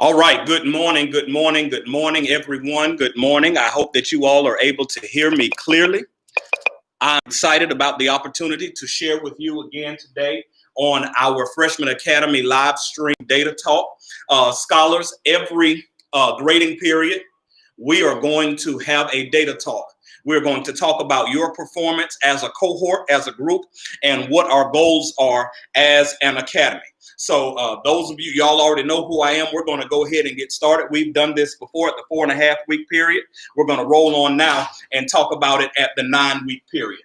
All right. Good morning. Good morning. Good morning, everyone. Good morning. I hope that you all are able to hear me clearly. I'm excited about the opportunity to share with you again today on our Freshman Academy live stream data talk. Scholars, every grading period, we are going to have a data talk. We're going to talk about your performance as a cohort, as a group, and what our goals are as an academy. So those of you, y'all already know who I am. We're going to go ahead and get started. We've done this before at the 4.5-week period. We're going to roll on now and talk about it at the 9-week period.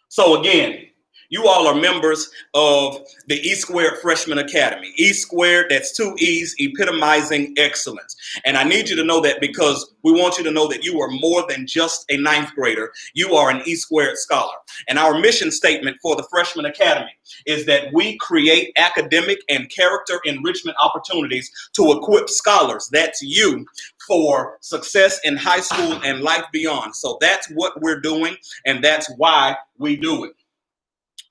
So again, you all are members of the E Squared Freshman Academy. E Squared, that's two E's, epitomizing excellence. And I need you to know that because we want you to know that you are more than just a ninth grader. You are an E Squared scholar. And our mission statement for the Freshman Academy is that we create academic and character enrichment opportunities to equip scholars, that's you, for success in high school and life beyond. So that's what we're doing, and that's why we do it.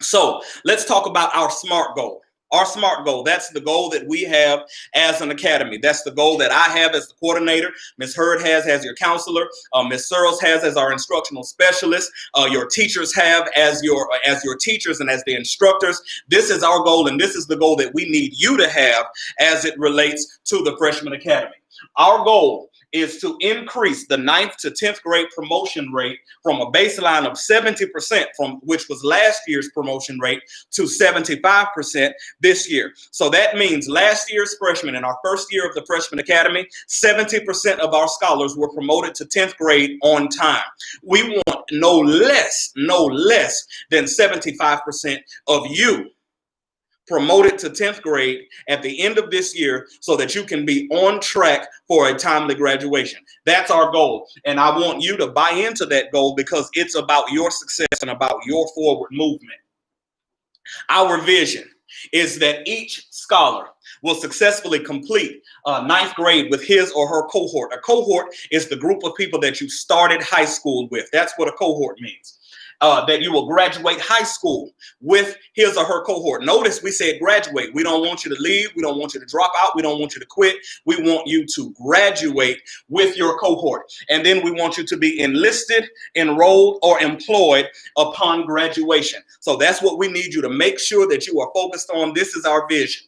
So let's talk about our SMART goal. Our SMART goal, that's the goal that we have as an academy. That's the goal that I have as the coordinator. Ms. Hurd has as your counselor. Ms. Searles has as our instructional specialist. Your teachers have as your teachers and as the instructors. This is our goal, and this is the goal that we need you to have as it relates to the Freshman Academy. Our goal is to increase the 9th to 10th grade promotion rate from a baseline of 70%, from which was last year's promotion rate, to 75% this year. So that means last year's freshmen, in our first year of the Freshman Academy, 70% of our scholars were promoted to 10th grade on time. We want no less than 75% of you promoted to 10th grade at the end of this year so that you can be on track for a timely graduation. That's our goal. And I want you to buy into that goal because it's about your success and about your forward movement. Our vision is that each scholar will successfully complete 9th grade with his or her cohort. A cohort is the group of people that you started high school with. That's what a cohort means. That you will graduate high school with his or her cohort. Notice we said graduate. We don't want you to leave. We don't want you to drop out. We don't want you to quit. We want you to graduate with your cohort. And then we want you to be enlisted, enrolled, or employed upon graduation. So that's what we need you to make sure that you are focused on. This is our vision.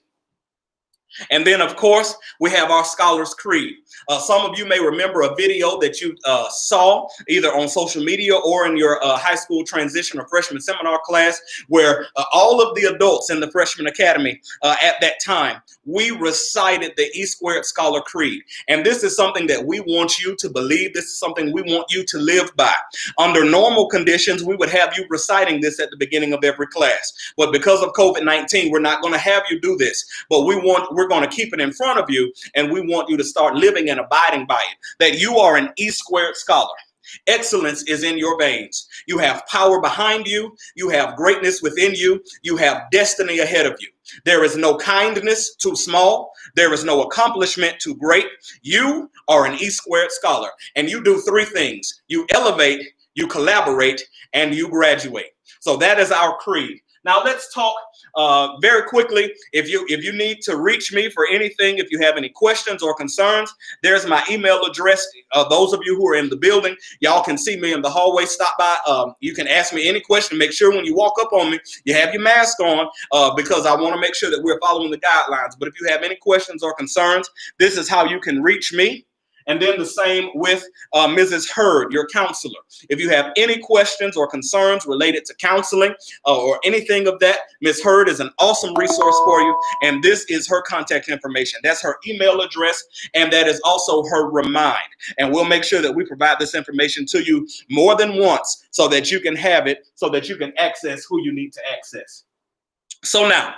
And then, of course, we have our Scholars Creed. Some of you may remember a video that you saw either on social media or in your high school transition or freshman seminar class where all of the adults in the Freshman Academy at that time, we recited the E Squared Scholar Creed. And this is something that we want you to believe. This is something we want you to live by. Under normal conditions, we would have you reciting this at the beginning of every class. But because of COVID-19, we're not going to have you do this. But we're going to keep it in front of you, and we want you to start living and abiding by it, that you are an E Squared scholar. Excellence is in your veins. You have power behind you. You have greatness within you. You have destiny ahead of you. There is no kindness too small. There is no accomplishment too great. You are an E Squared scholar, and you do three things. You elevate, you collaborate, and you graduate. So that is our creed. Now let's talk very quickly. If you need to reach me for anything, if you have any questions or concerns, there's my email address. Those of you who are in the building, y'all can see me in the hallway. Stop by. You can ask me any question. Make sure when you walk up on me, you have your mask on because I want to make sure that we're following the guidelines. But if you have any questions or concerns, this is how you can reach me. And then the same with Mrs. Hurd, your counselor. If you have any questions or concerns related to counseling or anything of that, Ms. Hurd is an awesome resource for you. And this is her contact information. That's her email address. And that is also her remind. And we'll make sure that we provide this information to you more than once so that you can have it, so that you can access who you need to access. So now,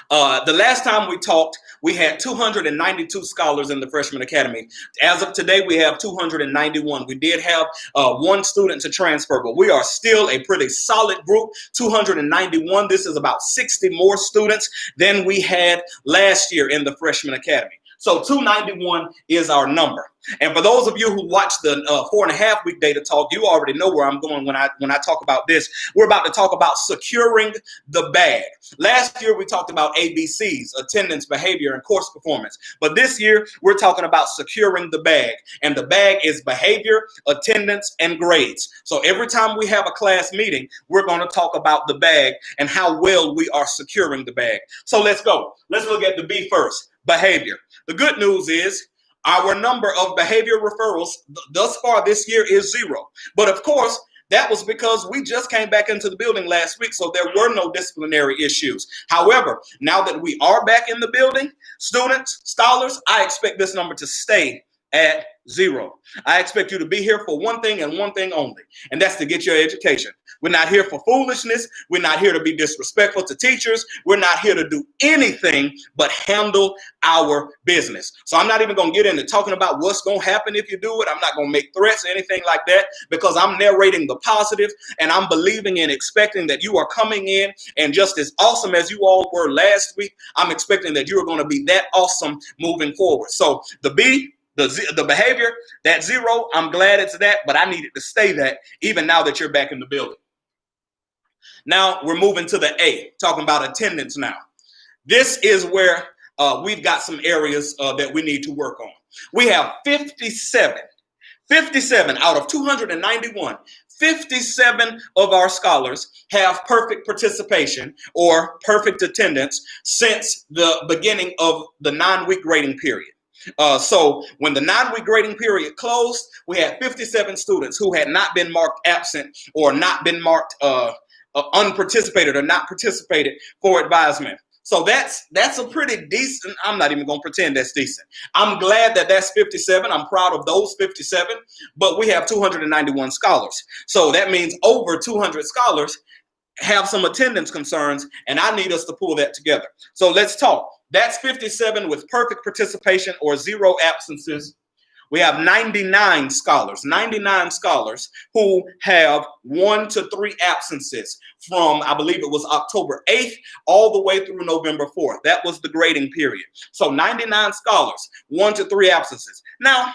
the last time we talked, we had 292 scholars in the Freshman Academy. As of today, we have 291. We did have one student to transfer, but we are still a pretty solid group, 291. This is about 60 more students than we had last year in the Freshman Academy. So 291 is our number. And for those of you who watch the 4.5 week data talk, you already know where I'm going when I talk about this. We're about to talk about securing the bag. Last year, we talked about ABCs, attendance, behavior, and course performance. But this year, we're talking about securing the bag. And the bag is behavior, attendance, and grades. So every time we have a class meeting, we're going to talk about the bag and how well we are securing the bag. So let's go. Let's look at the B first, behavior. The good news is our number of behavior referrals thus far this year is 0. But of course, that was because we just came back into the building last week, so there were no disciplinary issues. However, now that we are back in the building, students, scholars, I expect this number to stay at 0. I expect you to be here for one thing and one thing only, and that's to get your education. We're not here for foolishness. We're not here to be disrespectful to teachers. We're not here to do anything but handle our business. So I'm not even going to get into talking about what's going to happen if you do it. I'm not going to make threats or anything like that, because I'm narrating the positive, and I'm believing and expecting that you are coming in, and just as awesome as you all were last week, I'm expecting that you are going to be that awesome moving forward. So the B, the behavior, that 0, I'm glad it's that, but I need it to stay that even now that you're back in the building. Now we're moving to the A, talking about attendance now. This is where we've got some areas that we need to work on. We have 57 out of 291. 57 of our scholars have perfect participation or perfect attendance since the beginning of the 9-week grading period. So when the 9-week grading period closed, we had 57 students who had not been marked absent or not been marked unparticipated or not participated for advisement. So that's a pretty decent, I'm not even going to pretend that's decent. I'm glad that that's 57. I'm proud of those 57, but we have 291 scholars. So that means over 200 scholars have some attendance concerns, and I need us to pull that together. So let's talk. That's 57 with perfect participation or 0 absences. We have 99 scholars who have 1 to 3 absences from, I believe it was October 8th all the way through November 4th. That was the grading period. So 99 scholars, 1 to 3 absences. Now,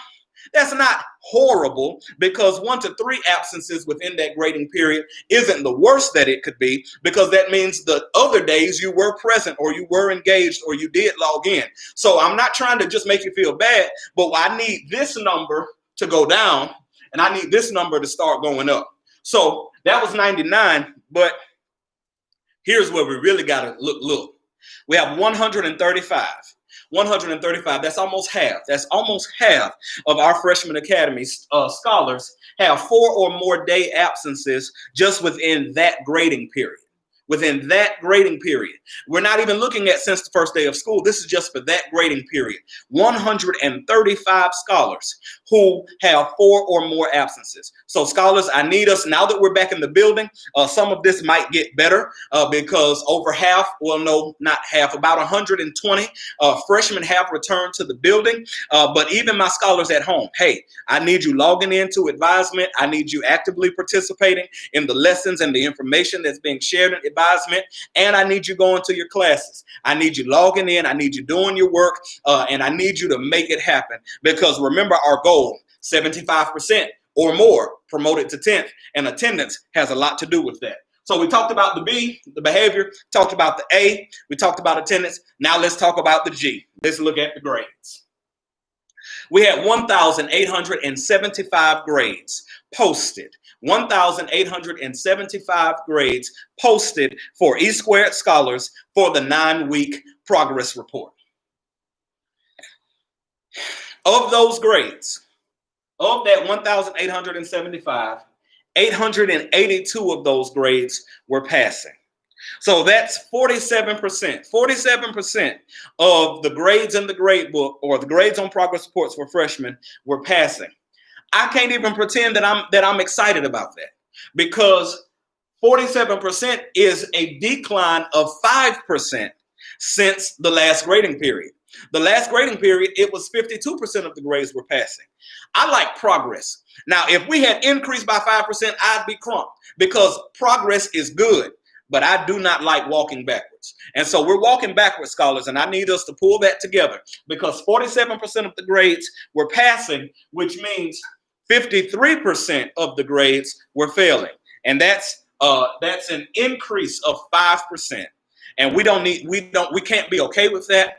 that's not horrible, because 1 to 3 absences within that grading period isn't the worst that it could be, because that means the other days you were present or you were engaged or you did log in. So I'm not trying to just make you feel bad, but I need this number to go down and I need this number to start going up. So that was 99, but here's where we really got to look. We have 135. 135, that's almost half. That's almost half of our freshman academy scholars have 4 or more day absences just within that grading period. Within that grading period. We're not even looking at since the first day of school. This is just for that grading period. 135 scholars who have 4 or more absences. So scholars, I need us, now that we're back in the building, some of this might get better because over half, well, no, not half, about 120 freshmen have returned to the building. But even my scholars at home, hey, I need you logging into advisement. I need you actively participating in the lessons and the information that's being shared in advisement, and I need you going to your classes. I need you logging in. I need you doing your work, and I need you to make it happen, because remember our goal, 75% or more promoted to 10th, and attendance has a lot to do with that. So we talked about the B, the behavior, talked about the A, we talked about attendance. Now let's talk about the G. Let's look at the grades. We had 1,875 grades posted. 1,875 grades posted for E Squared scholars for the 9-week progress report. Of those grades, of that 1,875, 882 of those grades were passing. So that's 47%. 47% of the grades in the grade book, or the grades on progress reports for freshmen, were passing. I can't even pretend that I'm excited about that, because 47% is a decline of 5% since the last grading period. The last grading period, it was 52% of the grades were passing. I like progress. Now, if we had increased by 5%, I'd be crump, because progress is good. but I do not like walking backwards. And so we're walking backwards, scholars, and I need us to pull that together because 47% of the grades were passing, which means 53% of the grades were failing. And that's an increase of 5%. And we can't be okay with that.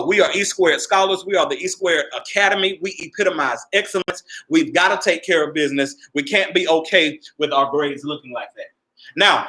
We are E-Squared Scholars. We are the E-Squared Academy. We epitomize excellence. We've got to take care of business. We can't be okay with our grades looking like that. Now,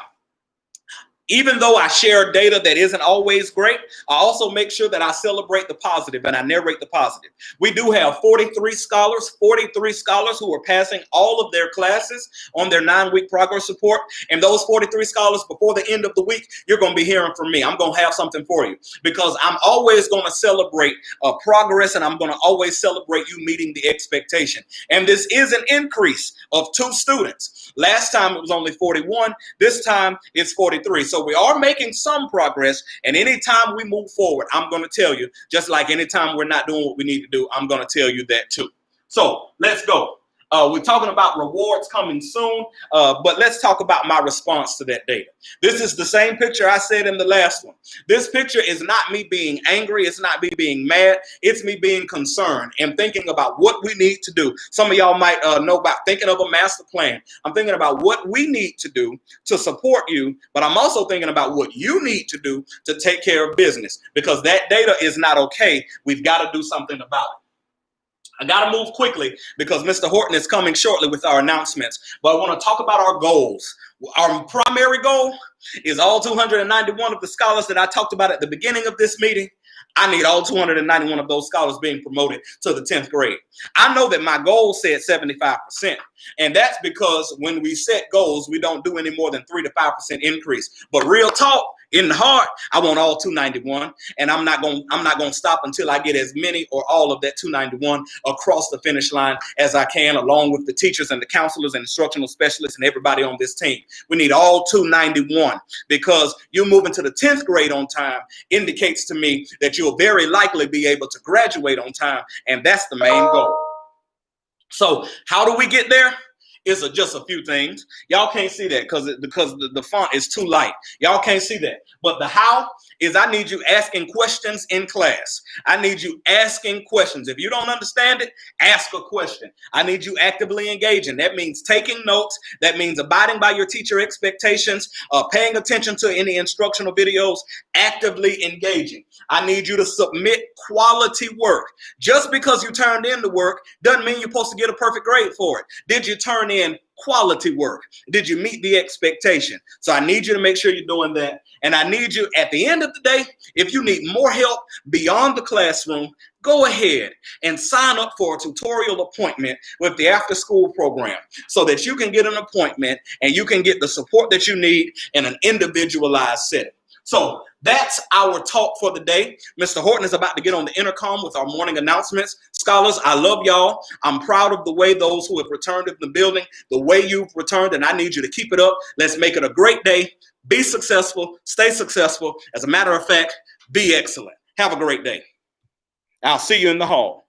even though I share data that isn't always great, I also make sure that I celebrate the positive and I narrate the positive. We do have 43 scholars who are passing all of their classes on their 9-week progress report. And those 43 scholars, before the end of the week, you're going to be hearing from me. I'm going to have something for you because I'm always going to celebrate progress, and I'm going to always celebrate you meeting the expectation. And this is an increase of 2 students. Last time it was only 41. This time it's 43. So we are making some progress, and anytime we move forward, I'm going to tell you, just like anytime we're not doing what we need to do, I'm going to tell you that too. So let's go. We're talking about rewards coming soon, but let's talk about my response to that data. This is the same picture I said in the last one. This picture is not me being angry. It's not me being mad. It's me being concerned and thinking about what we need to do. Some of y'all might know about thinking of a master plan. I'm thinking about what we need to do to support you, but I'm also thinking about what you need to do to take care of business because that data is not okay. We've got to do something about it. I got to move quickly because Mr. Horton is coming shortly with our announcements. But I want to talk about our goals. Our primary goal is all 291 of the scholars that I talked about at the beginning of this meeting. I need all 291 of those scholars being promoted to the 10th grade. I know that my goal said 75%. And that's because when we set goals, we don't do any more than 3 to 5% increase. But real talk, in the heart, I want all 291, and I'm not going to stop until I get as many or all of that 291 across the finish line as I can, along with the teachers and the counselors and instructional specialists and everybody on this team. We need all 291 because you moving to the 10th grade on time indicates to me that you'll very likely be able to graduate on time, and that's the main goal. So how do we get there? It's just a few things. Y'all can't see that because the font is too light. Y'all can't see that. But the how is I need you asking questions in class. I need you asking questions. If you don't understand it, ask a question. I need you actively engaging. That means taking notes. That means abiding by your teacher expectations, paying attention to any instructional videos, actively engaging. I need you to submit quality work. Just because you turned in the work doesn't mean you're supposed to get a perfect grade for it. Did you turn in quality work? Did you meet the expectation? So I need you to make sure you're doing that. And I need you at the end of the day, if you need more help beyond the classroom, go ahead and sign up for a tutorial appointment with the after school program so that you can get an appointment and you can get the support that you need in an individualized setting. So that's our talk for the day. Mr. Horton is about to get on the intercom with our morning announcements. Scholars, I love y'all. I'm proud of the way those who have returned in the building, the way you've returned, and I need you to keep it up. Let's make it a great day. Be successful. Stay successful. As a matter of fact, be excellent. Have a great day. I'll see you in the hall.